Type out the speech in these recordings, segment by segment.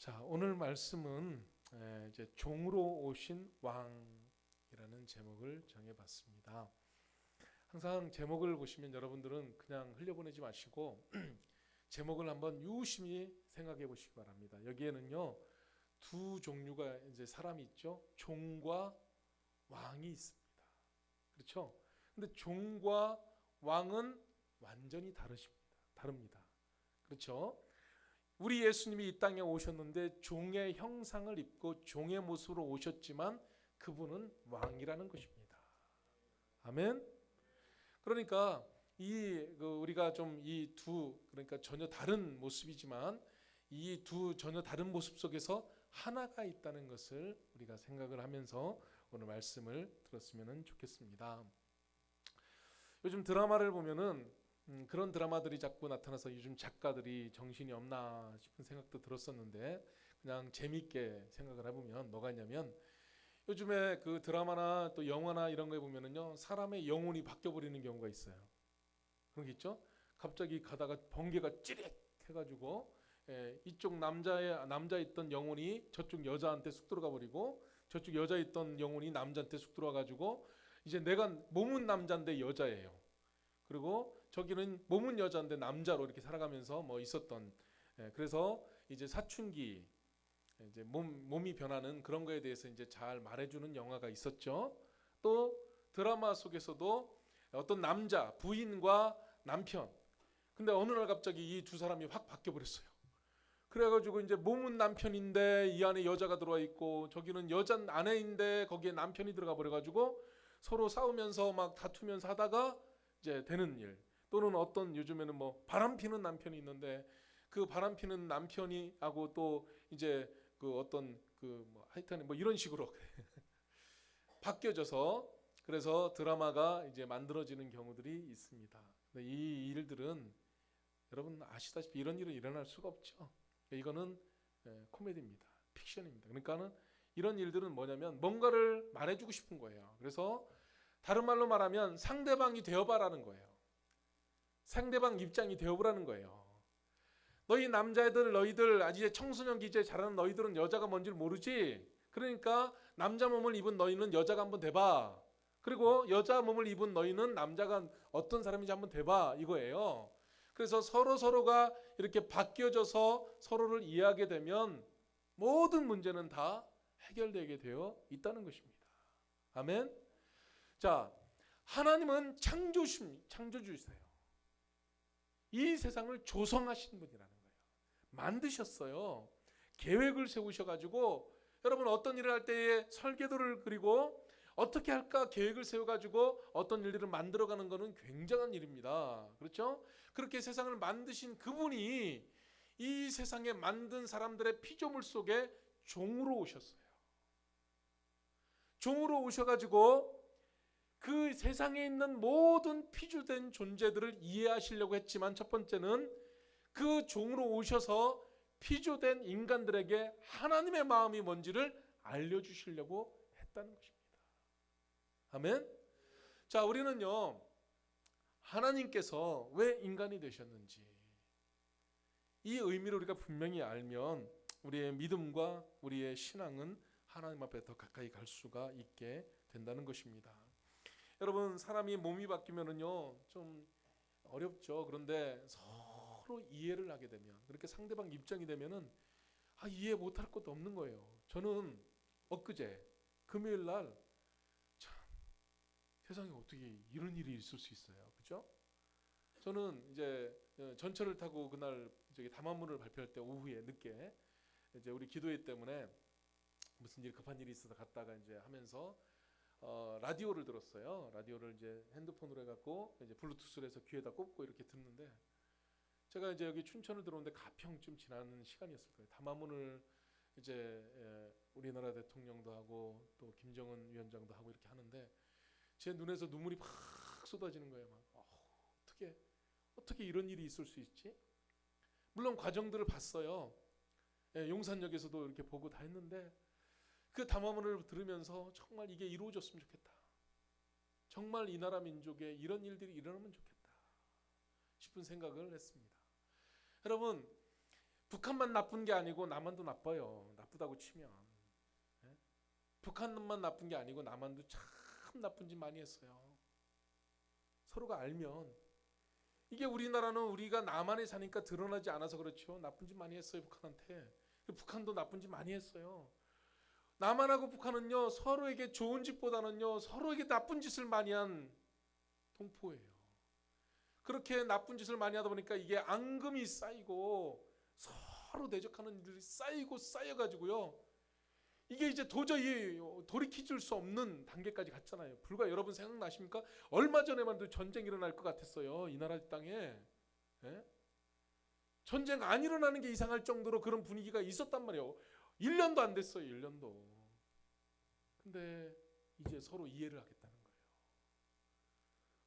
자, 오늘 말씀은 이제 종으로 오신 왕이라는 제목을 정해봤습니다. 항상 제목을 보시면 여러분들은 그냥 흘려보내지 마시고 제목을 한번 유심히 생각해 보시기 바랍니다. 여기에는요 두 종류가 이제 사람이 있죠. 종과 왕이 있습니다. 그렇죠? 근데 종과 왕은 완전히 다릅니다. 그렇죠? 우리 예수님이 이 땅에 오셨는데 종의 형상을 입고 종의 모습으로 오셨지만 그분은 왕이라는 것입니다. 아멘. 그러니까 우리가 좀 이 두 그러니까 전혀 다른 모습이지만 이 두 전혀 다른 모습 속에서 하나가 있다는 것을 우리가 생각을 하면서 오늘 말씀을 들었으면 좋겠습니다. 요즘 드라마를 보면은 그런 드라마들이 자꾸 나타나서 요즘 작가들이 정신이 없나 싶은 생각도 들었었는데 그냥 재밌게 생각을 해보면 뭐가 있냐면 요즘에 그 드라마나 또 영화나 이런 거에 보면은요 사람의 영혼이 바뀌어 버리는 경우가 있어요. 그런 게 있죠. 갑자기 가다가 번개가 찌릿 해가지고 이쪽 남자 있던 영혼이 저쪽 여자한테 쑥 들어가 버리고 저쪽 여자 있던 영혼이 남자한테 쑥 들어와 가지고 이제 내가 몸은 남자인데 여자예요. 그리고 저기는 몸은 여자인데 남자로 이렇게 살아가면서 뭐 있었던 그래서 이제 사춘기 이제 몸이 변하는 그런 거에 대해서 이제 잘 말해주는 영화가 있었죠. 또 드라마 속에서도 어떤 남자 부인과 남편 근데 어느 날 갑자기 이 두 사람이 확 바뀌어 버렸어요. 그래가지고 이제 몸은 남편인데 이 안에 여자가 들어와 있고 저기는 여자 아내인데 거기에 남편이 들어가 버려가지고 서로 싸우면서 막 다투면서 하다가 이제 되는 일 또는 어떤 요즘에는 뭐 바람 피는 남편이 있는데 그 바람 피는 남편이 하고 또 이제 그 어떤 그 뭐 하여튼 뭐 이런 식으로 바뀌어져서 그래서 드라마가 이제 만들어지는 경우들이 있습니다. 근데 이 일들은 여러분 아시다시피 이런 일은 일어날 수가 없죠. 이거는 코미디입니다. 픽션입니다. 그러니까는 이런 일들은 뭐냐면 뭔가를 말해주고 싶은 거예요. 그래서 다른 말로 말하면 상대방이 되어봐라는 거예요. 상대방 입장이 되어보라는 거예요. 너희 남자애들 너희들 이제 청소년 기제 잘하는 너희들은 여자가 뭔지 모르지. 그러니까 남자 몸을 입은 너희는 여자가 한번 돼봐. 그리고 여자 몸을 입은 너희는 남자가 어떤 사람인지 한번 돼봐 이거예요. 그래서 서로가 이렇게 바뀌어져서 서로를 이해하게 되면 모든 문제는 다 해결되게 되어 있다는 것입니다. 아멘. 자, 하나님은 창조주세요. 이 세상을 조성하신 분이라는 거예요. 만드셨어요. 계획을 세우셔가지고 여러분 어떤 일을 할 때에 설계도를 그리고 어떻게 할까 계획을 세워가지고 어떤 일들을 만들어가는 것은 굉장한 일입니다. 그렇죠? 그렇게 세상을 만드신 그분이 이 세상에 만든 사람들의 피조물 속에 종으로 오셨어요. 종으로 오셔가지고 그 세상에 있는 모든 피조된 존재들을 이해하시려고 했지만 첫 번째는 그 종으로 오셔서 피조된 인간들에게 하나님의 마음이 뭔지를 알려주시려고 했다는 것입니다. 아멘. 자, 우리는요 하나님께서 왜 인간이 되셨는지 이 의미를 우리가 분명히 알면 우리의 믿음과 우리의 신앙은 하나님 앞에 더 가까이 갈 수가 있게 된다는 것입니다. 여러분 사람이 몸이 바뀌면은요 좀 어렵죠. 그런데 서로 이해를 하게 되면 그렇게 상대방 입장이 되면은 이해 못할 것도 없는 거예요. 저는 엊그제 금요일 날 참 세상에 어떻게 이런 일이 있을 수 있어요. 그렇죠? 저는 이제 전철을 타고 그날 저기 담화문을 발표할 때 오후에 늦게 이제 우리 기도회 때문에 무슨 일 급한 일이 있어서 갔다가 이제 하면서 라디오를 들었어요. 라디오를 이제 핸드폰으로 해갖고 이제 블루투스로 해서 귀에다 꽂고 이렇게 듣는데 제가 이제 여기 춘천을 들어오는데 가평쯤 지나는 시간이었을 거예요. 담화문을 이제 우리나라 대통령도 하고 또 김정은 위원장도 하고 이렇게 하는데 제 눈에서 눈물이 막 쏟아지는 거예요. 막 어떻게 이런 일이 있을 수 있지? 물론 과정들을 봤어요. 용산역에서도 이렇게 보고 다 했는데 그 담화문을 들으면서 정말 이게 이루어졌으면 좋겠다. 정말 이 나라 민족에 이런 일들이 일어나면 좋겠다 싶은 생각을 했습니다. 여러분 북한만 나쁜 게 아니고 남한도 나빠요. 나쁘다고 치면. 예? 북한만 나쁜 게 아니고 남한도 참 나쁜 짓 많이 했어요. 서로가 알면. 이게 우리나라는 우리가 남한에 사니까 드러나지 않아서 그렇죠. 나쁜 짓 많이 했어요, 북한한테. 북한도 나쁜 짓 많이 했어요. 남한하고 북한은요, 서로에게 좋은 짓보다는요, 서로에게 나쁜 짓을 많이 한 동포예요. 그렇게 나쁜 짓을 많이 하다 보니까 이게 앙금이 쌓이고 서로 대적하는 일들이 쌓이고 쌓여가지고요, 이게 이제 도저히 돌이킬 수 없는 단계까지 갔잖아요. 불과 여러분 생각나십니까? 얼마 전에만 해도 전쟁 일어날 것 같았어요, 이 나라 땅에. 예? 전쟁 안 일어나는 게 이상할 정도로 그런 분위기가 있었단 말이에요. 1년도 안 됐어요. 1년도. 근데 이제 서로 이해를 하겠다는 거예요.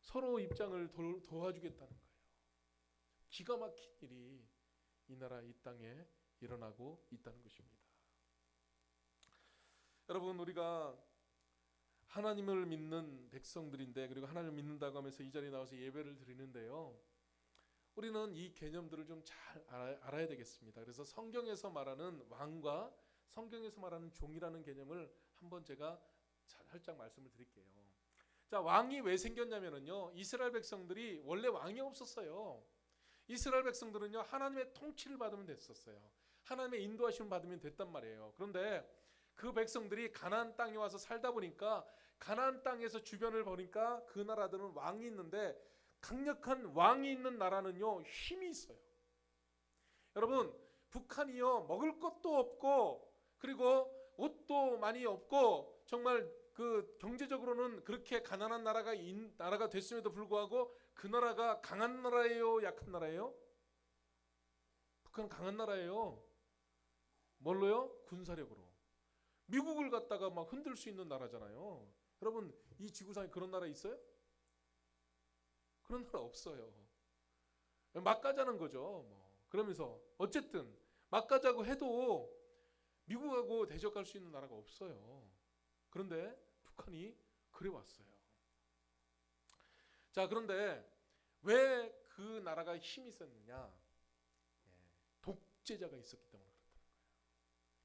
서로 입장을 도와주겠다는 거예요. 기가 막힌 일이 이 나라 이 땅에 일어나고 있다는 것입니다. 여러분, 우리가 하나님을 믿는 백성들인데, 그리고 하나님을 믿는다고 하면서 이 자리에 나와서 예배를 드리는데요, 우리는 이 개념들을 좀 잘 알아야 되겠습니다. 그래서 성경에서 말하는 왕과 성경에서 말하는 종이라는 개념을 한번 제가 살짝 말씀을 드릴게요. 자, 왕이 왜 생겼냐면요, 이스라엘 백성들이 원래 왕이 없었어요. 이스라엘 백성들은요, 하나님의 통치를 받으면 됐었어요. 하나님의 인도하심을 받으면 됐단 말이에요. 그런데 그 백성들이 가나안 땅에 와서 살다 보니까, 가나안 땅에서 주변을 보니까 그 나라들은 왕이 있는데, 강력한 왕이 있는 나라는요, 힘이 있어요. 여러분, 북한이요, 먹을 것도 없고, 그리고 옷도 많이 없고, 정말 그 경제적으로는 그렇게 가난한 나라가 됐음에도 불구하고, 그 나라가 강한 나라예요, 약한 나라예요? 북한은 강한 나라예요. 뭘로요? 군사력으로. 미국을 갖다가 막 흔들 수 있는 나라잖아요. 여러분, 이 지구상에 그런 나라 있어요? 그런 나라 없어요. 막 가자는 거죠. 그러면서 어쨌든 막 가자고 해도 미국하고 대적할 수 있는 나라가 없어요. 그런데 북한이 그래 왔어요. 자, 그런데 왜 그 나라가 힘이 있었느냐? 독재자가 있었기 때문에 그렇다는 거예요.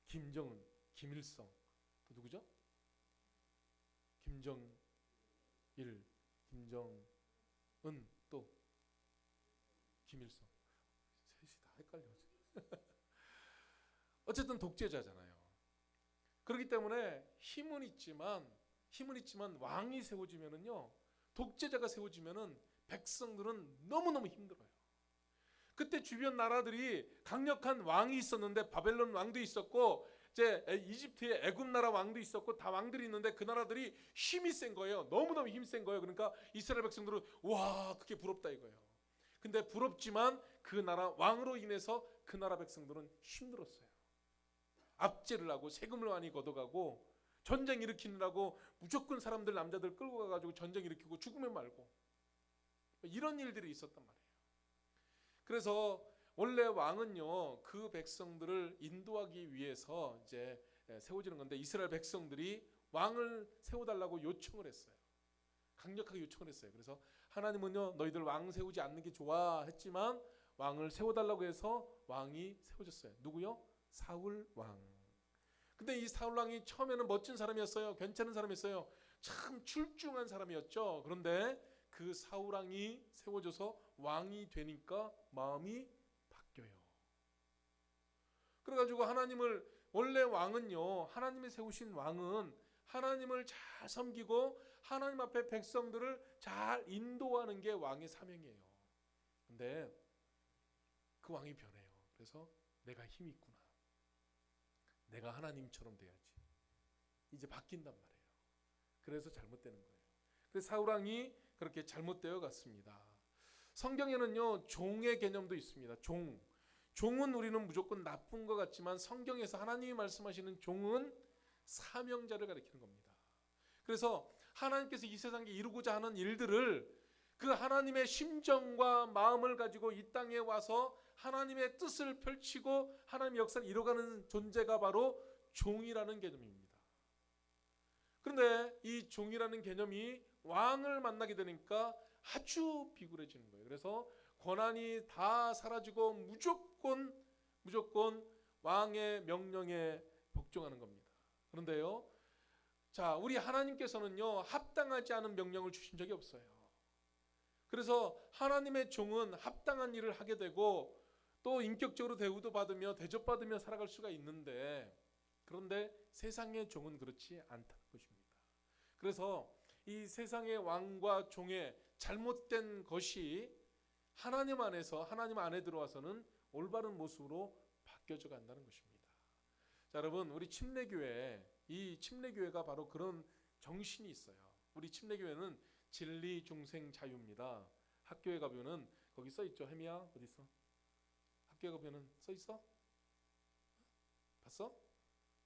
김정은, 김일성, 또 누구죠? 김정일, 김정은, 또 김일성. 셋이 다 헷갈려서. 어쨌든 독재자잖아요. 그렇기 때문에 힘은 있지만 왕이 세워지면은요, 독재자가 세워지면은 백성들은 너무너무 힘들어요. 그때 주변 나라들이 강력한 왕이 있었는데, 바벨론 왕도 있었고, 이제 이집트의 애굽 나라 왕도 있었고, 다 왕들이 있는데 그 나라들이 힘이 센 거예요. 너무너무 힘이 센 거예요. 그러니까 이스라엘 백성들은 와, 그게 부럽다 이거예요. 근데 부럽지만 그 나라 왕으로 인해서 그 나라 백성들은 힘들었어요. 압제를 하고 세금을 많이 걷어가고 전쟁 일으키느라고 무조건 사람들, 남자들 끌고 가가지고 전쟁 일으키고 죽으면 말고, 이런 일들이 있었단 말이에요. 그래서 원래 왕은요, 그 백성들을 인도하기 위해서 이제 세워지는 건데, 이스라엘 백성들이 왕을 세워달라고 요청을 했어요. 강력하게 요청을 했어요. 그래서 하나님은요, 너희들 왕 세우지 않는 게 좋아 했지만 왕을 세워달라고 해서 왕이 세워졌어요. 누구요? 사울 왕. 근데 이 사울 왕이 처음에는 멋진 사람이었어요. 괜찮은 사람이었어요. 참 출중한 사람이었죠. 그런데 그 사울 왕이 세워져서 왕이 되니까 마음이 바뀌어요. 그래가지고 원래 왕은요, 하나님이 세우신 왕은 하나님을 잘 섬기고 하나님 앞에 백성들을 잘 인도하는 게 왕의 사명이에요. 근데 그 왕이 변해요. 그래서 내가 힘이 있구나, 내가 하나님처럼 돼야지, 이제 바뀐단 말이에요. 그래서 잘못되는 거예요. 그래서 사울 왕이 그렇게 잘못되어 갔습니다. 성경에는요, 종의 개념도 있습니다. 종은 우리는 무조건 나쁜 것 같지만, 성경에서 하나님이 말씀하시는 종은 사명자를 가리키는 겁니다. 그래서 하나님께서 이 세상에 이루고자 하는 일들을, 그 하나님의 심정과 마음을 가지고 이 땅에 와서 하나님의 뜻을 펼치고 하나님의 역사를 이뤄가는 존재가 바로 종이라는 개념입니다. 그런데 이 종이라는 개념이 왕을 만나게 되니까 아주 비굴해지는 거예요. 그래서 권한이 다 사라지고 무조건 무조건 왕의 명령에 복종하는 겁니다. 그런데요, 자, 우리 하나님께서는요, 합당하지 않은 명령을 주신 적이 없어요. 그래서 하나님의 종은 합당한 일을 하게 되고 또 인격적으로 대우도 받으며 대접받으며 살아갈 수가 있는데, 그런데 세상의 종은 그렇지 않다는 것입니다. 그래서 이 세상의 왕과 종의 잘못된 것이 하나님 안에서, 하나님 안에 들어와서는 올바른 모습으로 바뀌어져 간다는 것입니다. 자, 여러분, 우리 침례교회, 이 침례교회가 바로 그런 정신이 있어요. 우리 침례교회는 진리, 중생, 자유입니다. 학교에 가면은 거기 써 있죠. 혜미야, 어디 있어? 학교에 가면은 써 있어? 봤어?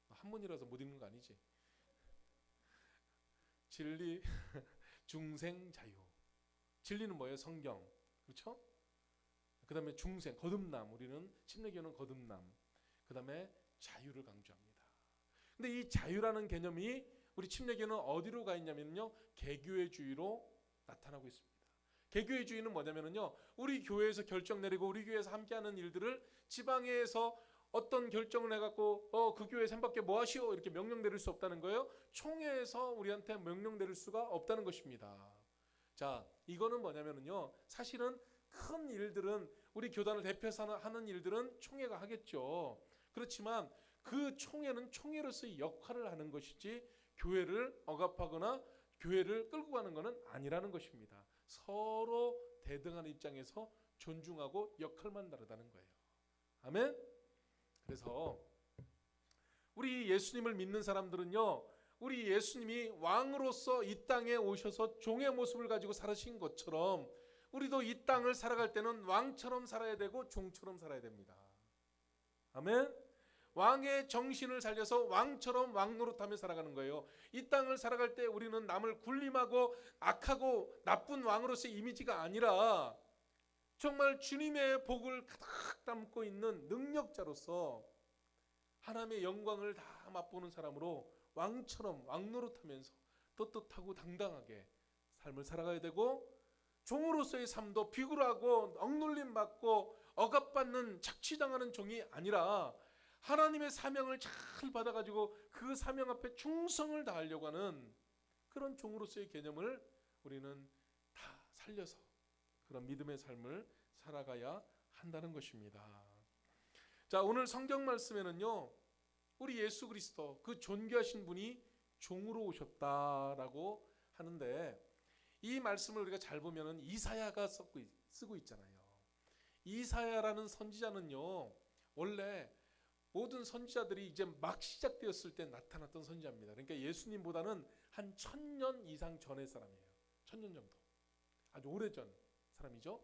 한문이라서 못 읽는 거 아니지? 진리, 중생, 자유. 진리는 뭐예요? 성경. 그렇죠? 그 다음에 중생, 거듭남. 우리는 침례교는 거듭남. 그 다음에 자유를 강조합니다. 근데 이 자유라는 개념이 우리 침례교는 어디로 가 있냐면요, 개교회주의로 나타나고 있습니다. 개교회주의는 뭐냐면요, 우리 교회에서 결정 내리고 우리 교회에서 함께하는 일들을 지방에서 어떤 결정을 해갖고 그 교회 샘밖에 뭐 하시오 이렇게 명령 내릴 수 없다는 거예요. 총회에서 우리한테 명령 내릴 수가 없다는 것입니다. 자, 이거는 뭐냐면요, 사실은 큰 일들은 우리 교단을 대표해서 하는 일들은 총회가 하겠죠. 그렇지만 그 총회는 총회로서의 역할을 하는 것이지 교회를 억압하거나 교회를 끌고 가는 것은 아니라는 것입니다. 서로 대등한 입장에서 존중하고 역할만 다르다는 거예요. 아멘. 그래서 우리 예수님을 믿는 사람들은요, 우리 예수님이 왕으로서 이 땅에 오셔서 종의 모습을 가지고 살으신 것처럼 우리도 이 땅을 살아갈 때는 왕처럼 살아야 되고 종처럼 살아야 됩니다. 아멘. 왕의 정신을 살려서 왕처럼 왕노릇하며 살아가는 거예요. 이 땅을 살아갈 때 우리는 남을 굴림하고 악하고 나쁜 왕으로서의 이미지가 아니라 정말 주님의 복을 가득 담고 있는 능력자로서 하나님의 영광을 다 맛보는 사람으로 왕처럼 왕노릇하면서 떳떳하고 당당하게 삶을 살아가야 되고, 종으로서의 삶도 비굴하고 억눌림 받고 억압받는 착취당하는 종이 아니라 하나님의 사명을 잘 받아가지고 그 사명 앞에 충성을 다하려고 하는 그런 종으로서의 개념을 우리는 다 살려서 그런 믿음의 삶을 살아가야 한다는 것입니다. 자, 오늘 성경 말씀에는요, 우리 예수 그리스도 그 존귀하신 분이 종으로 오셨다라고 하는데, 이 말씀을 우리가 잘 보면은 이사야가 쓰고 있잖아요. 이사야라는 선지자는요, 원래 모든 선지자들이 이제 막 시작되었을 때 나타났던 선지자입니다. 그러니까 예수님보다는 한 1000년 이상 전의 사람이에요. 1000년 정도. 아주 오래전 사람이죠.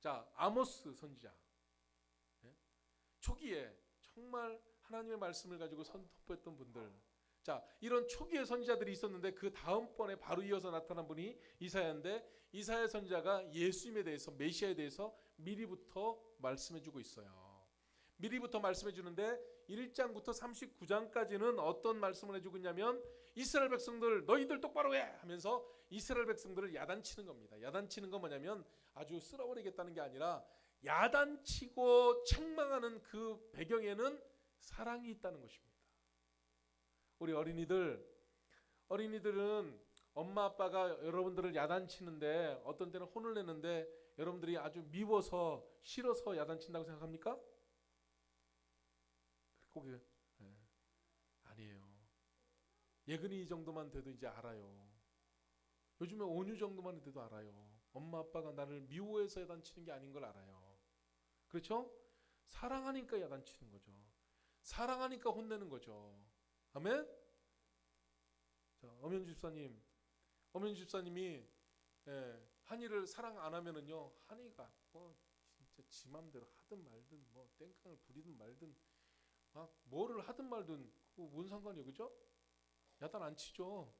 자, 아모스 선지자. 초기에 정말 하나님의 말씀을 가지고 선포했던 분들. 자, 이런 초기의 선지자들이 있었는데 그 다음번에 바로 이어서 나타난 분이 이사야인데, 이사야 선지자가 예수님에 대해서, 메시아에 대해서 미리부터 말씀해주고 있어요. 미리부터 말씀해주는데 1장부터 39장까지는 어떤 말씀을 해주고 있냐면, 이스라엘 백성들 너희들 똑바로 해 하면서 이스라엘 백성들을 야단치는 겁니다. 야단치는 건 뭐냐면 아주 쓸어버리겠다는 게 아니라, 야단치고 책망하는 그 배경에는 사랑이 있다는 것입니다. 우리 어린이들은 엄마 아빠가 여러분들을 야단치는데, 어떤 때는 혼을 내는데 여러분들이 아주 미워서 싫어서 야단친다고 생각합니까? 그게 아니에요. 예근이 정도만 돼도 이제 알아요. 요즘에 온유 정도만 돼도 알아요. 엄마 아빠가 나를 미워해서 야단치는 게 아닌 걸 알아요. 그렇죠? 사랑하니까 야단치는 거죠. 사랑하니까 혼내는 거죠. 아멘? 자, 엄현주 집사님이 한이를 사랑 안 하면은요, 한이가 뭐 진짜 지 맘대로 하든 말든 뭐 땡깡을 부리든 말든 뭐를 하든 말든 뭔 상관이에요, 그죠? 야단 안 치죠.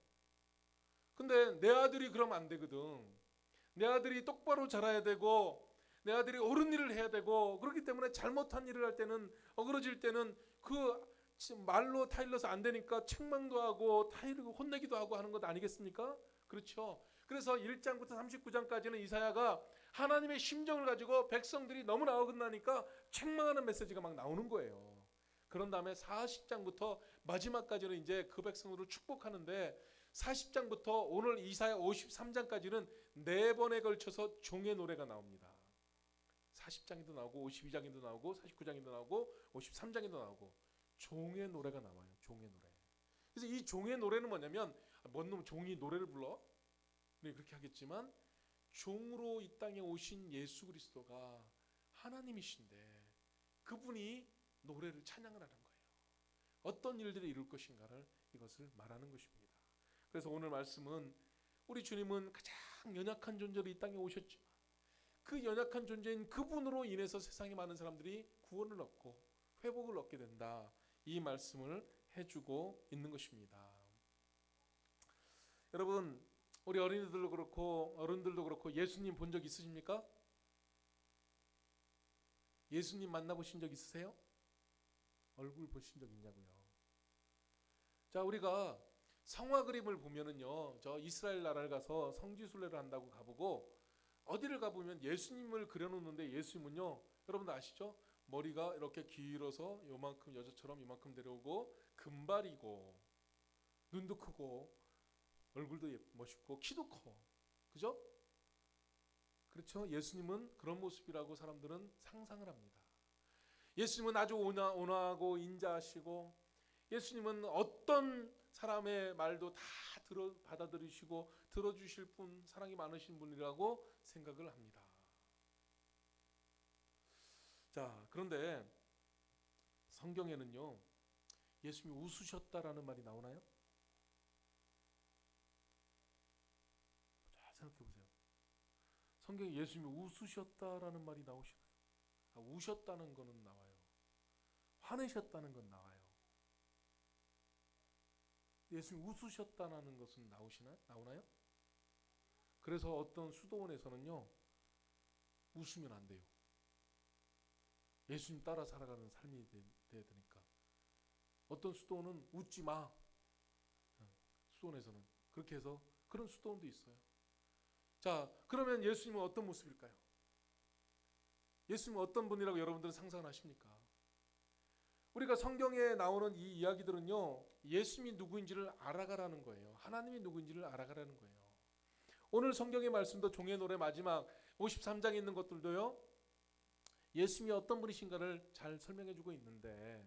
근데 내 아들이 그러면 안 되거든. 내 아들이 똑바로 자라야 되고, 내 아들이 옳은 일을 해야 되고, 그렇기 때문에 잘못한 일을 할 때는, 어그러질 때는 그 말로 타일러서 안 되니까 책망도 하고 타일고 혼내기도 하고 하는 것 아니겠습니까? 그렇죠. 그래서 1장부터 39장까지는 이사야가 하나님의 심정을 가지고 백성들이 너무나 어긋나니까 책망하는 메시지가 막 나오는 거예요. 그런 다음에 40장부터 마지막까지는 이제 그 백성들을 축복하는데 40장부터 오늘 이사야 53장까지는 4번에 걸쳐서 종의 노래가 나옵니다. 40장에도 나오고 52장에도 나오고 49장에도 나오고 53장에도 나오고 종의 노래가 나와요. 종의 노래. 그래서 이 종의 노래는 뭐냐면 뭔 놈 종이 노래를 불러? 우리 그렇게 하겠지만 종으로 이 땅에 오신 예수 그리스도가 하나님이신데 그분이 노래를 찬양을 하는 거예요. 어떤 일들이 이룰 것인가를 이것을 말하는 것입니다. 그래서 오늘 말씀은 우리 주님은 가장 연약한 존재로 이 땅에 오셨지만 그 연약한 존재인 그분으로 인해서 세상에 많은 사람들이 구원을 얻고 회복을 얻게 된다. 이 말씀을 해주고 있는 것입니다. 여러분, 우리 어린이들도 그렇고 어른들도 그렇고 예수님 본 적 있으십니까? 예수님 만나보신 적 있으세요? 얼굴 보신 적 있냐고요? 자, 우리가 성화 그림을 보면은요, 저 이스라엘 나라를 가서 성지순례를 한다고 가보고 어디를 가보면 예수님을 그려놓는데 예수님은요, 여러분들 아시죠? 머리가 이렇게 길어서 요만큼 여자처럼 이만큼 내려오고 금발이고 눈도 크고 얼굴도 멋있고 키도 커. 그죠? 그렇죠? 예수님은 그런 모습이라고 사람들은 상상을 합니다. 예수님은 아주 온화하고 인자하시고 예수님은 어떤 사람의 말도 다 받아들이시고 들어주실 분, 사랑이 많으신 분이라고 생각을 합니다. 자, 그런데 성경에는요, 예수님이 웃으셨다라는 말이 나오나요? 잘 생각해 보세요. 성경에 예수님이 웃으셨다라는 말이 나오시나요? 우셨다는 거는 나와요. 화내셨다는 건 나와요. 예수님 웃으셨다는 것은 나오나요? 그래서 어떤 수도원에서는요, 웃으면 안 돼요. 예수님 따라 살아가는 삶이 돼야 되니까. 어떤 수도원은 웃지 마. 수도원에서는 그렇게 해서 그런 수도원도 있어요. 자, 그러면 예수님은 어떤 모습일까요? 예수님은 어떤 분이라고 여러분들은 상상을 하십니까? 우리가 성경에 나오는 이 이야기들은요, 예수님이 누구인지를 알아가라는 거예요. 하나님이 누구인지를 알아가라는 거예요. 오늘 성경의 말씀도 종의 노래 마지막 53장에 있는 것들도요, 예수님이 어떤 분이신가를 잘 설명해 주고 있는데,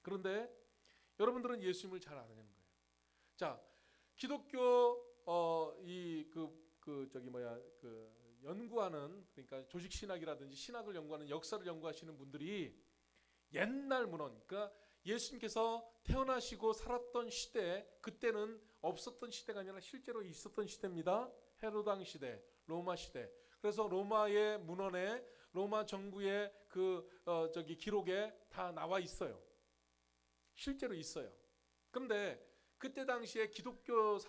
그런데 여러분들은 예수님을 잘 아느냐는 거예요. 자, 기독교 연구하는, 그러니까 조직 신학이라든지 신학을 연구하는, 역사를 연구하시는 분들이 옛날 문헌, 그러니까 예수님께서 태어나시고 살았던 시대, 그때는 없었던 시대가 아니라 실제로 있었던 시대입니다. 헤로당 시대, 로마 시대. 그래서 로마의 문헌에, 로마 정부의 기록에 다 나와 있어요. 실제로 있어요. 그런데 그때 당시에 기독교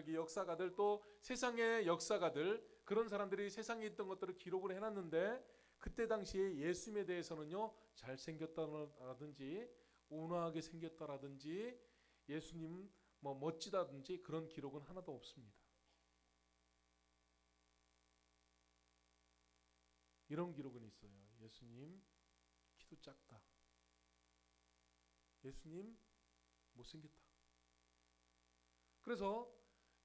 역사가들, 또 세상의 역사가들, 그런 사람들이 세상에 있던 것들을 기록을 해놨는데, 그때 당시에 예수님에 대해서는요, 잘생겼다라든지 온화하게 생겼다라든지 예수님 멋지다든지 그런 기록은 하나도 없습니다. 이런 기록은 있어요. 예수님 키도 작다. 예수님 못생겼다. 그래서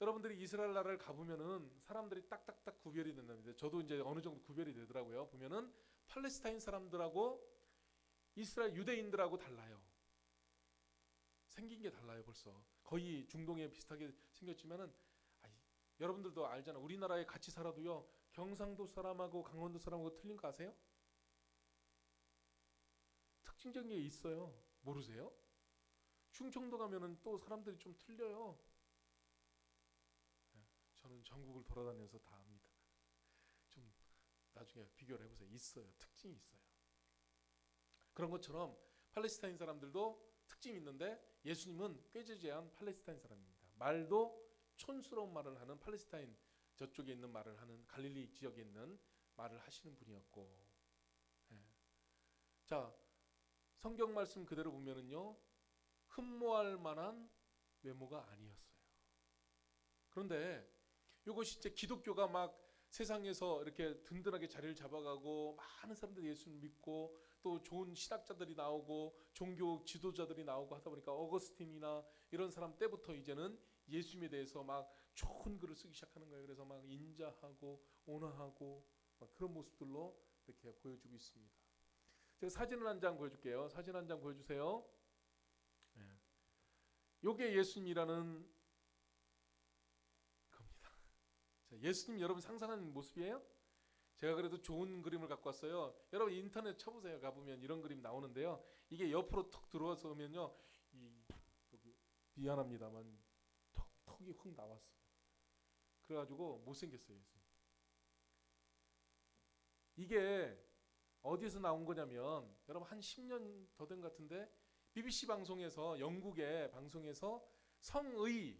여러분들이 이스라엘 나라를 가보면은 사람들이 딱딱딱 구별이 된답니다. 저도 이제 어느 정도 구별이 되더라고요. 보면은 팔레스타인 사람들하고 이스라엘 유대인들하고 달라요. 생긴 게 달라요. 벌써 거의 중동에 비슷하게 생겼지만은 여러분들도 알잖아. 우리나라에 같이 살아도요, 경상도 사람하고 강원도 사람하고 틀린 거 아세요? 특징적인 게 있어요. 모르세요? 충청도 가면은 또 사람들이 좀 틀려요. 저는 전국을 돌아다녀서 다 압니다. 좀 나중에 비교를 해보세요. 있어요. 특징이 있어요. 그런 것처럼 팔레스타인 사람들도 특징이 있는데 예수님은 꾀지지한 팔레스타인 사람입니다. 말도 촌스러운 말을 하는 팔레스타인 저쪽에 있는 말을 하는 갈릴리 지역에 있는 말을 하시는 분이었고, 자, 성경 말씀 그대로 보면은요, 흠모할 만한 외모가 아니었어요. 그런데 이것이 이제 기독교가 막 세상에서 이렇게 든든하게 자리를 잡아가고 많은 사람들이 예수를 믿고 또 좋은 신학자들이 나오고 종교 지도자들이 나오고 하다 보니까 어거스틴이나 이런 사람 때부터 이제는 예수님에 대해서 막 좋은 글을 쓰기 시작하는 거예요. 그래서 막 인자하고 온화하고 막 그런 모습들로 이렇게 보여주고 있습니다. 제가 사진을 한 장 보여줄게요. 사진 한 장 보여주세요. 요게 예수님이라는 겁니다. 자, 예수님 여러분 상상하는 모습이에요? 제가 그래도 좋은 그림을 갖고 왔어요. 여러분 인터넷 쳐보세요. 가보면 이런 그림 나오는데요. 이게 옆으로 턱 들어와서 오면요, 여기 미안합니다만 턱이 확 나왔어요. 그래가지고 못생겼어요. 예수님. 이게 어디서 나온 거냐면 여러분 한 10년 더 된 것 같은데 BBC 방송에서 영국의 방송에서 성의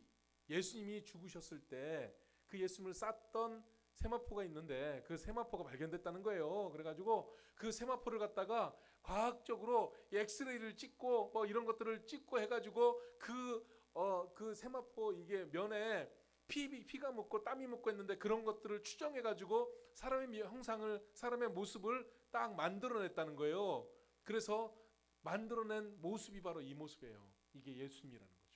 예수님이 죽으셨을 때 그 예수님을 쌌던 세마포가 있는데 그 세마포가 발견됐다는 거예요. 그래가지고 그 세마포를 갖다가 과학적으로 엑스레이를 찍고 뭐 이런 것들을 찍고 해가지고 그 세마포 이게 면에 피가 묻고 땀이 묻고 했는데 그런 것들을 추정해가지고 사람의 형상을 사람의 모습을 딱 만들어냈다는 거예요. 그래서 만들어낸 모습이 바로 이 모습이에요. 이게 예수님이라는 거죠.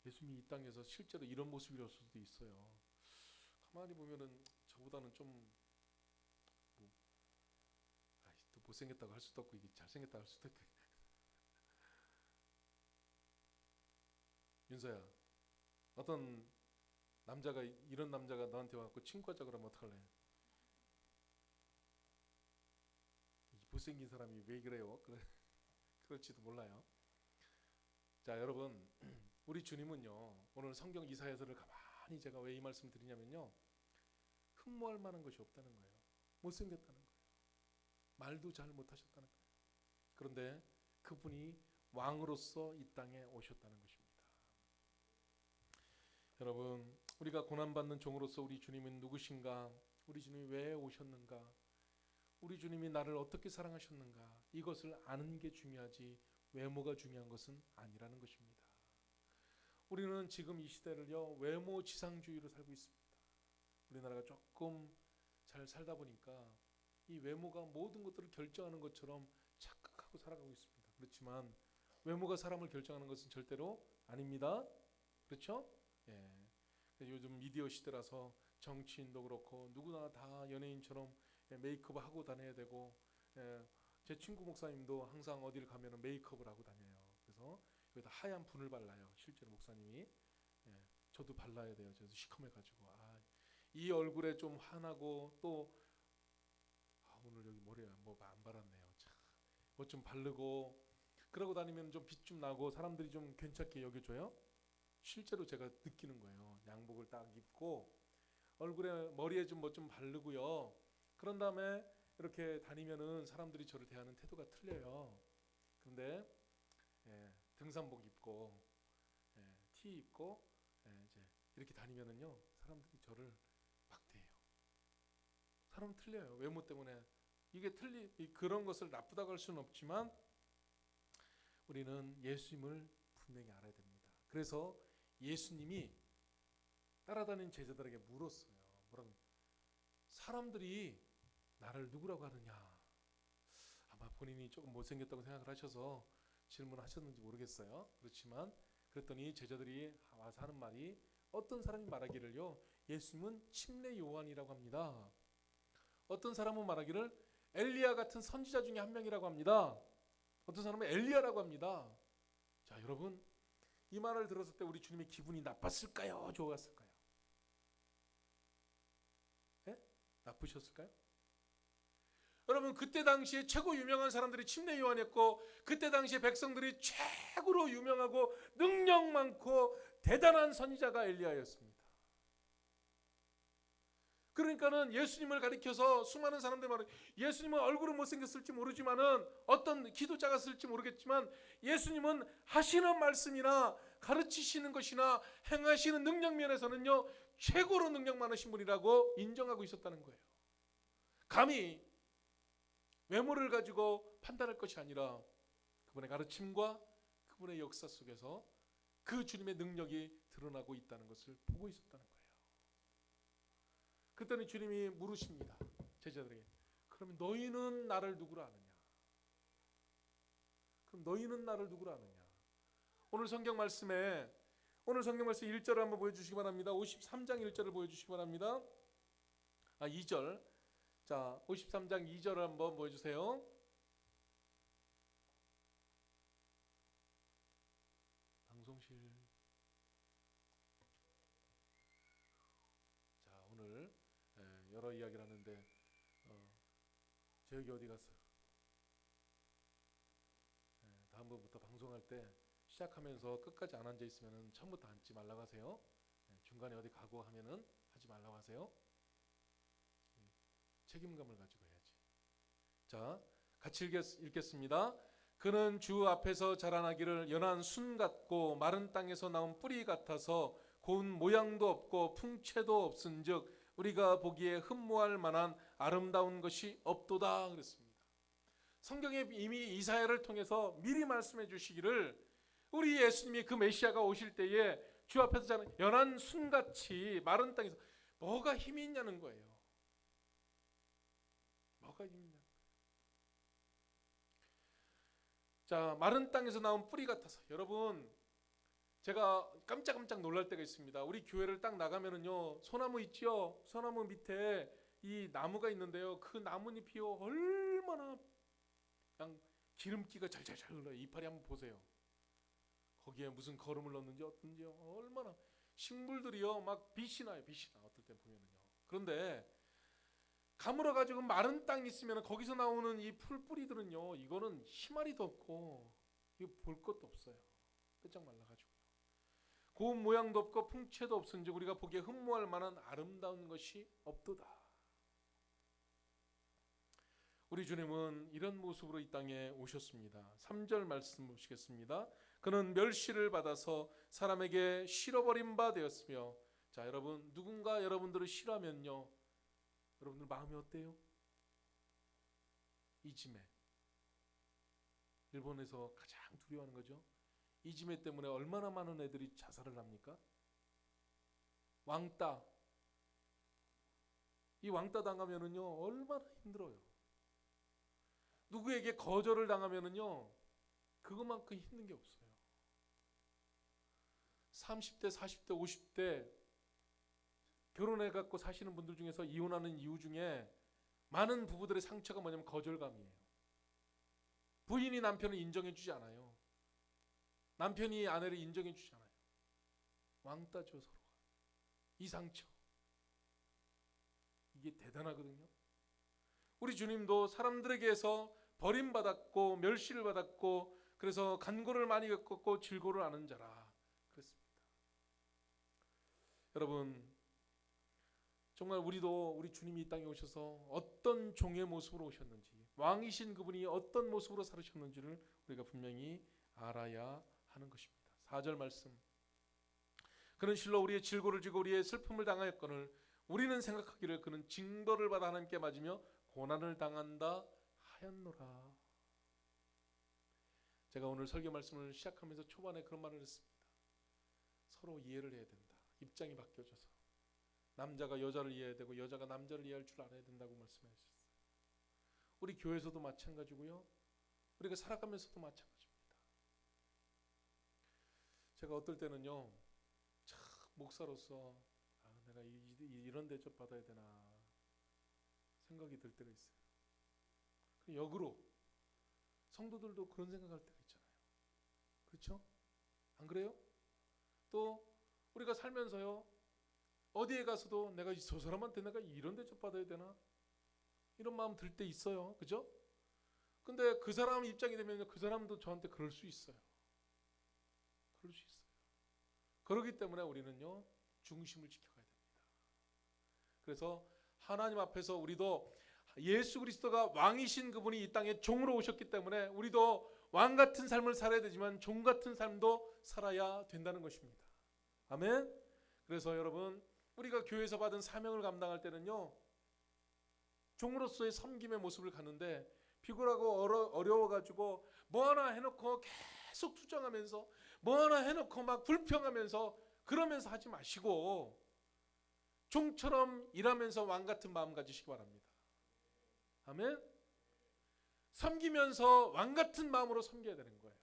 예수님이 이 땅에서 실제로 이런 모습이었을 수도 있어요. 가만히 보면은 저보다는 좀 또 못생겼다고 할 수도 없고 이게 잘생겼다고 할 수도 있고. 윤서야, 어떤 남자가 이런 남자가 너한테 와서 친구하자 그러면 어떡할래? 못생긴 사람이 왜 그래요? 그럴지도 몰라요. 자, 여러분, 우리 주님은요, 오늘 성경 이사야서를 가만히 제가 왜 이 말씀 드리냐면요, 흠모할 만한 것이 없다는 거예요. 못생겼다는 거예요. 말도 잘 못하셨다는 거예요. 그런데 그분이 왕으로서 이 땅에 오셨다는 것입니다. 여러분, 우리가 고난받는 종으로서 우리 주님은 누구신가? 우리 주님이 왜 오셨는가? 우리 주님이 나를 어떻게 사랑하셨는가? 이것을 아는 게 중요하지 외모가 중요한 것은 아니라는 것입니다. 우리는 지금 이 시대를요, 외모 지상주의로 살고 있습니다. 우리나라가 조금 잘 살다 보니까 이 외모가 모든 것들을 결정하는 것처럼 착각하고 살아가고 있습니다. 그렇지만 외모가 사람을 결정하는 것은 절대로 아닙니다. 그렇죠? 예. 요즘 미디어 시대라서 정치인도 그렇고 누구나 다 연예인처럼 메이크업 하고 다녀야 되고, 제 친구 목사님도 항상 어디를 가면 메이크업을 하고 다녀요. 그래서 여기다 하얀 분을 발라요. 실제로 목사님이. 저도 발라야 돼요. 저도 시커매가지고 이 얼굴에 좀 환하고 또 오늘 여기 머리에 뭐 안 발랐네요. 뭐 좀 바르고 그러고 다니면 좀 빛 좀 나고 사람들이 좀 괜찮게 여겨줘요. 실제로 제가 느끼는 거예요. 양복을 딱 입고 얼굴에 머리에 좀 뭐 좀 바르고요. 그런 다음에 이렇게 다니면은 사람들이 저를 대하는 태도가 틀려요. 그런데 등산복 입고 티 입고 이제 이렇게 다니면은요, 사람들이 저를 막 대해요. 사람은 틀려요. 외모 때문에. 이게 그런 것을 나쁘다고 할 수는 없지만 우리는 예수님을 분명히 알아야 됩니다. 그래서 예수님이 따라다니는 제자들에게 물었어요. 뭐라고? 사람들이 나를 누구라고 하느냐? 아마 본인이 조금 못생겼다고 생각을 하셔서 질문하셨는지 모르겠어요. 그렇지만 그랬더니 제자들이 와서 하는 말이, 어떤 사람이 말하기를요, 예수님은 침례 요한이라고 합니다. 어떤 사람은 말하기를 엘리야 같은 선지자 중에 한 명이라고 합니다. 어떤 사람은 엘리야라고 합니다. 자, 여러분, 이 말을 들었을 때 우리 주님의 기분이 나빴을까요? 좋았을까요? 나쁘셨을까요? 여러분, 그때 당시에 최고 유명한 사람들이 침례 요한이었고, 그때 당시에 백성들이 최고로 유명하고 능력 많고 대단한 선지자가 엘리야였습니다. 그러니까는 예수님을 가리켜서 수많은 사람들이 말해요. 예수님은 얼굴은 못생겼을지 모르지만은, 어떤 기도자가 쓸지 모르겠지만, 예수님은 하시는 말씀이나 가르치시는 것이나 행하시는 능력 면에서는요, 최고로 능력 많으신 분이라고 인정하고 있었다는 거예요. 감히 외모를 가지고 판단할 것이 아니라 그분의 가르침과 그분의 역사 속에서 그 주님의 능력이 드러나고 있다는 것을 보고 있었다는 거예요. 그때는 주님이 물으십니다. 제자들에게. 그러면 너희는 나를 누구라 하느냐? 그럼 너희는 나를 누구라 하느냐? 오늘 성경 말씀 1절을 한번 보여주시기 바랍니다. 53장 1절을 보여주시기 바랍니다. 2절. 자, 53장 2절을 한번 보여주세요. 방송실. 자, 오늘 여러 이야기를 하는데 재혁이 어디 갔어요? 다음번부터 방송할 때 시작하면서 끝까지 안 앉아 있으면 처음부터 앉지 말라고 하세요. 중간에 어디 가고 하면은 하지 말라고 하세요. 책임감을 가지고 해야지. 자, 같이 읽겠습니다. 그는 주 앞에서 자라나기를 연한 순 같고 마른 땅에서 나온 뿌리 같아서 고운 모양도 없고 풍채도 없은즉 우리가 보기에 흠모할 만한 아름다운 것이 없도다 그랬습니다. 성경에 이미 이사야를 통해서 미리 말씀해 주시기를 우리 예수님이 그 메시아가 오실 때에 주 앞에서 자라는 연한 순같이 마른 땅에서 뭐가 힘이 있냐는 거예요. 뭐가 힘이 있냐는 거예요. 자, 마른 땅에서 나온 뿌리 같아서. 여러분, 제가 깜짝깜짝 놀랄 때가 있습니다. 우리 교회를 딱 나가면은요, 소나무 있죠? 소나무 밑에 이 나무가 있는데요. 그 나뭇잎이 얼마나 그냥 기름기가 잘잘잘 흘러요. 이파리 한번 보세요. 거기에 무슨 거름을 넣는지 어떤지요. 얼마나 식물들이요 막 빛이 나요. 빛이 나. 어떨 때 보면은요. 그런데 가물어 가지고 마른 땅이 있으면 거기서 나오는 이 풀뿌리들은요, 이거는 희마리도 없고 이거 볼 것도 없어요. 빼짝 말라 가지고요. 고운 모양도 없고 풍채도 없은즉 우리가 보기에 흠모할 만한 아름다운 것이 없도다. 우리 주님은 이런 모습으로 이 땅에 오셨습니다. 3절 말씀 보시겠습니다. 그는 멸시를 받아서 사람에게 싫어버린 바 되었으며. 자, 여러분, 누군가 여러분들을 싫어하면요, 여러분들 마음이 어때요? 이지메. 일본에서 가장 두려워하는 거죠. 이지메 때문에 얼마나 많은 애들이 자살을 합니까? 왕따. 이 왕따 당하면은요, 얼마나 힘들어요. 누구에게 거절을 당하면은요, 그것만큼 힘든 게 없어요. 30대, 40대, 50대 결혼해 갖고 사시는 분들 중에서 이혼하는 이유 중에 많은 부부들의 상처가 뭐냐면 거절감이에요. 부인이 남편을 인정해 주지 않아요. 남편이 아내를 인정해 주지 않아요. 왕따죠, 서로가. 이 상처. 이게 대단하거든요. 우리 주님도 사람들에게서 버림받았고 멸시를 받았고 그래서 간고를 많이 겪었고 질고를 아는 자라 그랬습니다. 여러분, 정말 우리도 우리 주님이 이 땅에 오셔서 어떤 종의 모습으로 오셨는지, 왕이신 그분이 어떤 모습으로 살으셨는지를 우리가 분명히 알아야 하는 것입니다. 4절 말씀. 그는 실로 우리의 질고를 지고 우리의 슬픔을 당하였거늘 우리는 생각하기를 그는 징벌을 받아 하나님께 맞으며 고난을 당한다 하였노라. 제가 오늘 설교 말씀을 시작하면서 초반에 그런 말을 했습니다. 서로 이해를 해야 된다. 입장이 바뀌어져서 남자가 여자를 이해해야 되고 여자가 남자를 이해할 줄 알아야 된다고 말씀하셨어요. 우리 교회에서도 마찬가지고요. 우리가 살아가면서도 마찬가지입니다. 제가 어떨 때는요, 참 목사로서 내가 이런 대접 받아야 되나 생각이 들 때가 있어요. 역으로 성도들도 그런 생각할 때가 있잖아요. 그렇죠? 안 그래요? 또 우리가 살면서요, 어디에 가서도 내가 저 사람한테 내가 이런 대접 받아야 되나 이런 마음 들 때 있어요. 그죠? 근데 그 사람 입장이 되면 그 사람도 저한테 그럴 수 있어요. 그럴 수 있어요. 그렇기 때문에 우리는요, 중심을 지켜가야 됩니다. 그래서 하나님 앞에서 우리도 예수 그리스도가 왕이신 그분이 이 땅에 종으로 오셨기 때문에 우리도 왕 같은 삶을 살아야 되지만 종 같은 삶도 살아야 된다는 것입니다. 아멘. 그래서 여러분, 우리가 교회에서 받은 사명을 감당할 때는요, 종으로서의 섬김의 모습을 갖는데 피곤하고 어려워가지고 뭐 하나 해놓고 계속 투정하면서 뭐 하나 해놓고 막 불평하면서 그러면서 하지 마시고 종처럼 일하면서 왕 같은 마음 가지시기 바랍니다. 아멘. 섬기면서 왕 같은 마음으로 섬겨야 되는 거예요.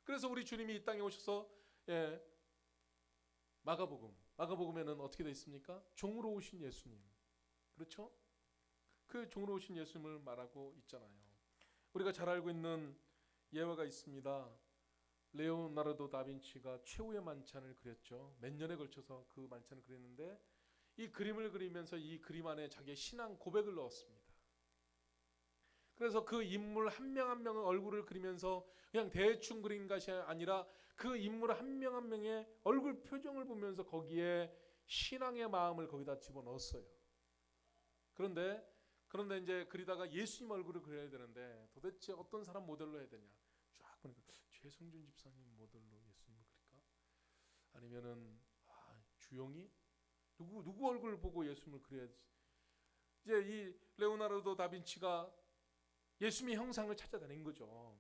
그래서 우리 주님이 이 땅에 오셔서 마가복음에는 어떻게 되어 있습니까? 종으로 오신 예수님. 그렇죠? 그 종으로 오신 예수님을 말하고 있잖아요. 우리가 잘 알고 있는 예화가 있습니다. 레오나르도 다빈치가 최후의 만찬을 그렸죠. 몇 년에 걸쳐서 그 만찬을 그렸는데 이 그림을 그리면서 이 그림 안에 자기의 신앙 고백을 넣었습니다. 그래서 그 인물 한 명 한 명의 얼굴을 그리면서 그냥 대충 그린 것이 아니라 그 인물 한 명 한 명의 얼굴 표정을 보면서 거기에 신앙의 마음을 거기다 집어넣었어요. 그런데 이제 그리다가 예수님 얼굴을 그려야 되는데 도대체 어떤 사람 모델로 해야 되냐? 쫙 보니까 최성준 집사님 모델로 예수님을 그릴까? 아니면은 주영이 누구 얼굴을 보고 예수님을 그려야지? 이제 이 레오나르도 다빈치가 예수님의 형상을 찾아다닌 거죠.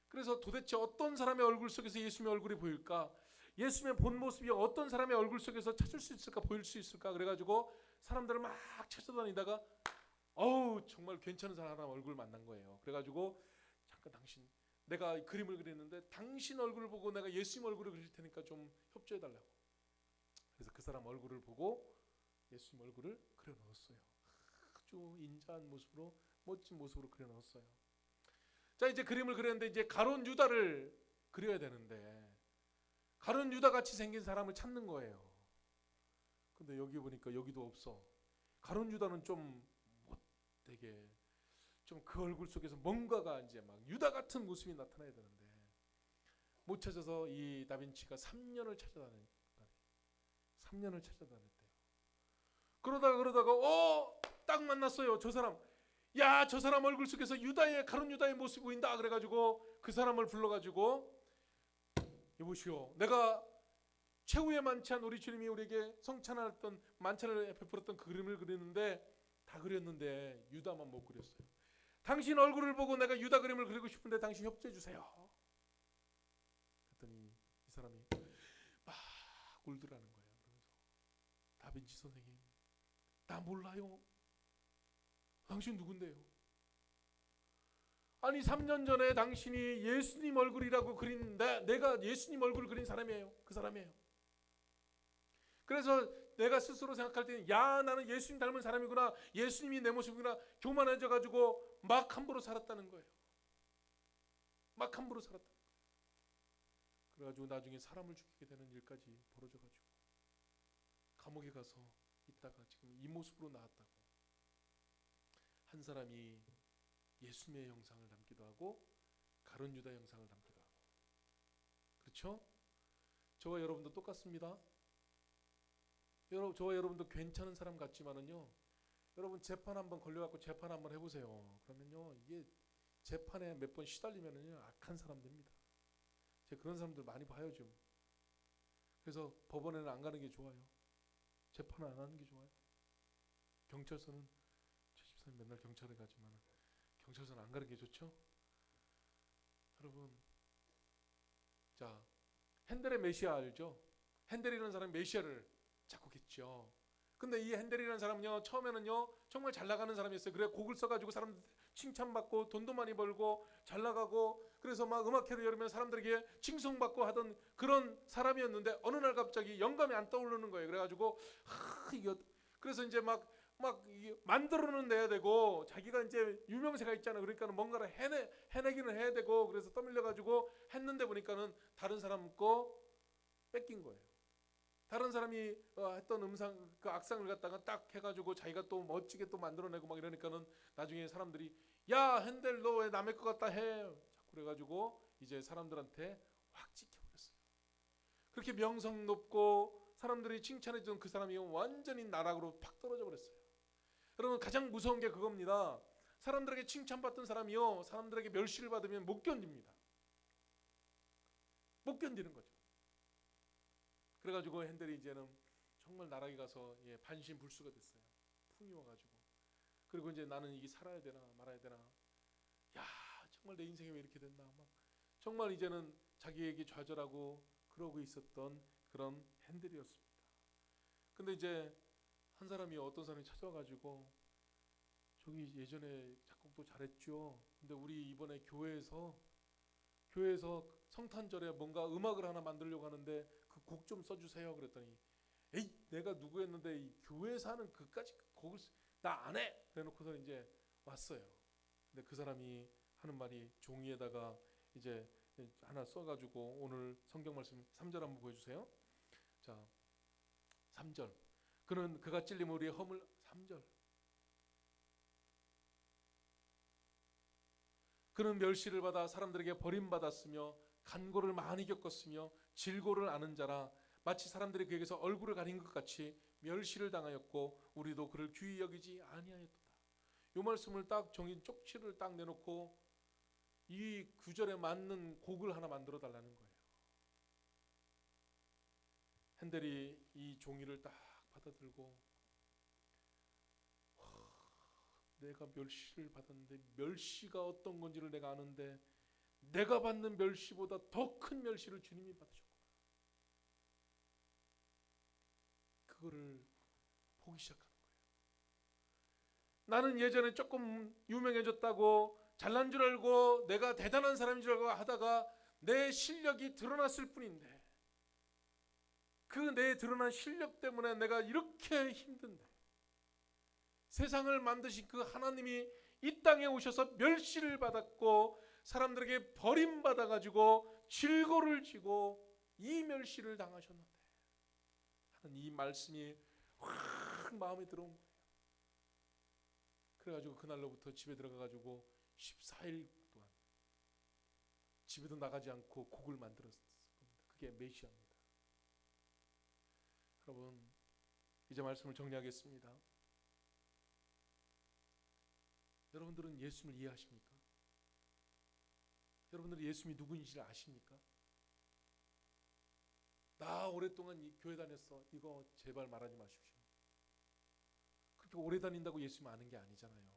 그래서 도대체 어떤 사람의 얼굴 속에서 예수님의 얼굴이 보일까? 예수님의 본 모습이 어떤 사람의 얼굴 속에서 찾을 수 있을까? 보일 수 있을까? 그래가지고 사람들을 막 찾아다니다가 정말 괜찮은 사람 하나 얼굴 만난 거예요. 그래가지고 잠깐 당신 내가 그림을 그렸는데 당신 얼굴을 보고 내가 예수님 얼굴을 그릴 테니까 좀 협조해달라고. 그래서 그 사람 얼굴을 보고 예수님 얼굴을 그려 넣었어요. 아주 인자한 모습으로 멋진 모습으로 그려 넣었어요. 자, 이제 그림을 그렸는데 이제 가룟 유다를 그려야 되는데 가룟 유다 같이 생긴 사람을 찾는 거예요. 근데 여기 보니까 여기도 없어. 가룟 유다는 좀 되게 좀 그 얼굴 속에서 뭔가가 이제 막 유다 같은 모습이 나타나야 되는데 못 찾아서 이 다빈치가 3년을 찾아다녔대요. 그러다가 딱 만났어요. 저 사람. 야, 저 사람 얼굴 속에서 가룟 유다의 모습이 보인다. 그래가지고 그 사람을 불러가지고 여보시오, 내가 최후의 만찬 우리 주님이 우리에게 성찬했던 만찬을 베풀었던 그 그림을 그리는데 다 그렸는데 유다만 못 그렸어요. 당신 얼굴을 보고 내가 유다 그림을 그리고 싶은데 당신 협조해 주세요. 그랬더니 이 사람이 막 울더라는 거예요. 그러면서 다빈치 선생님, 나 몰라요. 당신 누군데요? 아니 3년 전에 당신이 예수님 얼굴이라고 그린 내가 예수님 얼굴을 그린 사람이에요. 그 사람이에요. 그래서 내가 스스로 생각할 때는 나는 예수님 닮은 사람이구나. 예수님이 내 모습이구나. 교만해져 가지고 막 함부로 살았다는 거예요. 막 함부로 살았다는 거예요. 그래가지고 나중에 사람을 죽이게 되는 일까지 벌어져가지고 감옥에 가서 있다가 지금 이 모습으로 나왔다고. 한 사람이 예수님의 형상을 담기도 하고 가룟 유다 형상을 담기도 하고. 그렇죠? 저와 여러분도 똑같습니다. 저와 여러분도 괜찮은 사람 같지만은요, 여러분 재판 한번 걸려갖고 재판 한번 해보세요. 그러면요, 이게 재판에 몇 번 시달리면은요 악한 사람 됩니다. 제가 그런 사람들 많이 봐요 좀. 그래서 법원에는 안 가는 게 좋아요. 재판 안 하는 게 좋아요. 경찰서는 제 집사님 맨날 경찰에 가지만 경찰서는 안 가는 게 좋죠. 여러분, 자, 핸델의 메시아 알죠? 핸델이라는 사람이 메시아를 작곡했죠. 근데 이 핸델이라는 사람은요, 처음에는요 정말 잘 나가는 사람이었어요. 그래 곡을 써가지고 사람들 칭찬받고 돈도 많이 벌고 잘 나가고, 그래서 막 음악회를 열면 사람들에게 칭송받고 하던 그런 사람이었는데 어느 날 갑자기 영감이 안 떠오르는 거예요. 그래가지고 그래서 이제 막 만들어는 내야 되고 자기가 이제 유명세가 있잖아. 그러니까는 뭔가를 해내기는 해야 되고, 그래서 떠밀려가지고 했는데 보니까는 다른 사람 거 뺏긴 거예요. 다른 사람이 했던 음상 그 악상을 갖다가 딱 해가지고 자기가 또 멋지게 또 만들어내고 막 이러니까는 나중에 사람들이 야 핸델 너 왜 남의 것 같다 해 자꾸 그래가지고 이제 사람들한테 확 찍혀버렸어요. 그렇게 명성 높고 사람들이 칭찬해주던 그 사람이 완전히 나락으로 팍 떨어져 버렸어요. 여러분, 가장 무서운 게 그겁니다. 사람들에게 칭찬받던 사람이요 사람들에게 멸시를 받으면 못 견딥니다. 못 견디는 거죠. 그래가지고 핸델이 이제는 정말 나락에 가서 반신불수가 됐어요. 풍이 와가지고. 그리고 이제 나는 이게 살아야 되나 말아야 되나. 야, 정말 내 인생이 왜 이렇게 됐나. 막 정말 이제는 자기에게 좌절하고 그러고 있었던 그런 핸델이었습니다. 근데 이제 한 사람이 어떤 사람이 찾아와가지고 저기 예전에 작곡도 잘했죠. 근데 우리 이번에 교회에서 성탄절에 뭔가 음악을 하나 만들려고 하는데 그 곡 좀 써주세요. 그랬더니 에이 내가 누구였는데 이 교회에서 하는 그까지 곡을 나 안 해. 그래놓고서 이제 왔어요. 근데 그 사람이 하는 말이 종이에다가 이제 하나 써가지고 오늘 성경 말씀 3절 한번 보여주세요. 자 3절 그는 그가 찔림으로 우리의 허물 3절 그는 멸시를 받아 사람들에게 버림받았으며 간고를 많이 겪었으며 질고를 아는 자라 마치 사람들이 그에게서 얼굴을 가린 것 같이 멸시를 당하였고 우리도 그를 귀히 여기지 아니하였도다. 이 말씀을 딱 정인 쪽지를 딱 내놓고 이 구절에 맞는 곡을 하나 만들어 달라는 거예요. 핸델이 이 종이를 딱 받아들고 내가 멸시를 받았는데 멸시가 어떤 건지를 내가 아는데 내가 받는 멸시보다 더 큰 멸시를 주님이 받으셨구나. 그거를 보기 시작하는 거예요. 나는 예전에 조금 유명해졌다고 잘난 줄 알고 내가 대단한 사람인 줄 알고 하다가 내 실력이 드러났을 뿐인데 그 내 드러난 실력 때문에 내가 이렇게 힘든데 세상을 만드신 그 하나님이 이 땅에 오셔서 멸시를 받았고 사람들에게 버림받아가지고 질고를 지고 이 멸시를 당하셨는데 하는 이 말씀이 확 마음에 들어온 거예요. 그래가지고 그날로부터 집에 들어가가지고 14일 동안 집에도 나가지 않고 곡을 만들었습니다. 그게 메시아입니다. 여러분 이제 말씀을 정리하겠습니다. 여러분들은 예수님을 이해하십니까? 여러분들은 예수님이 누구인지를 아십니까? 나 오랫동안 이 교회 다녔어. 이거 제발 말하지 마십시오. 그렇게 오래 다닌다고 예수님 아는 게 아니잖아요.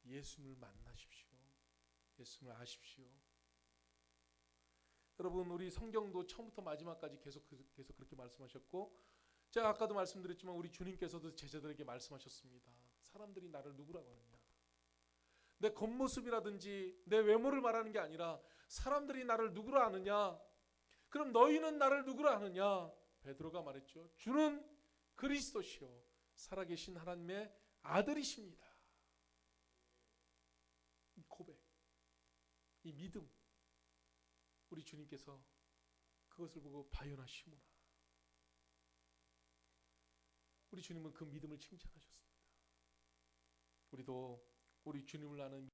예수님을 만나십시오. 예수님을 아십시오. 여러분 우리 성경도 처음부터 마지막까지 계속 그렇게 말씀하셨고 제가 아까도 말씀드렸지만 우리 주님께서도 제자들에게 말씀하셨습니다. 사람들이 나를 누구라고 하느냐. 내 겉모습이라든지 내 외모를 말하는 게 아니라 사람들이 나를 누구라 하느냐. 그럼 너희는 나를 누구라 하느냐. 베드로가 말했죠. 주는 그리스도시요 살아계신 하나님의 아들이십니다. 이 고백, 이 믿음 우리 주님께서 그것을 보고 바요나 시모나 우리 주님은 그 믿음을 칭찬하셨습니다. 우리도 우리 주님을 아는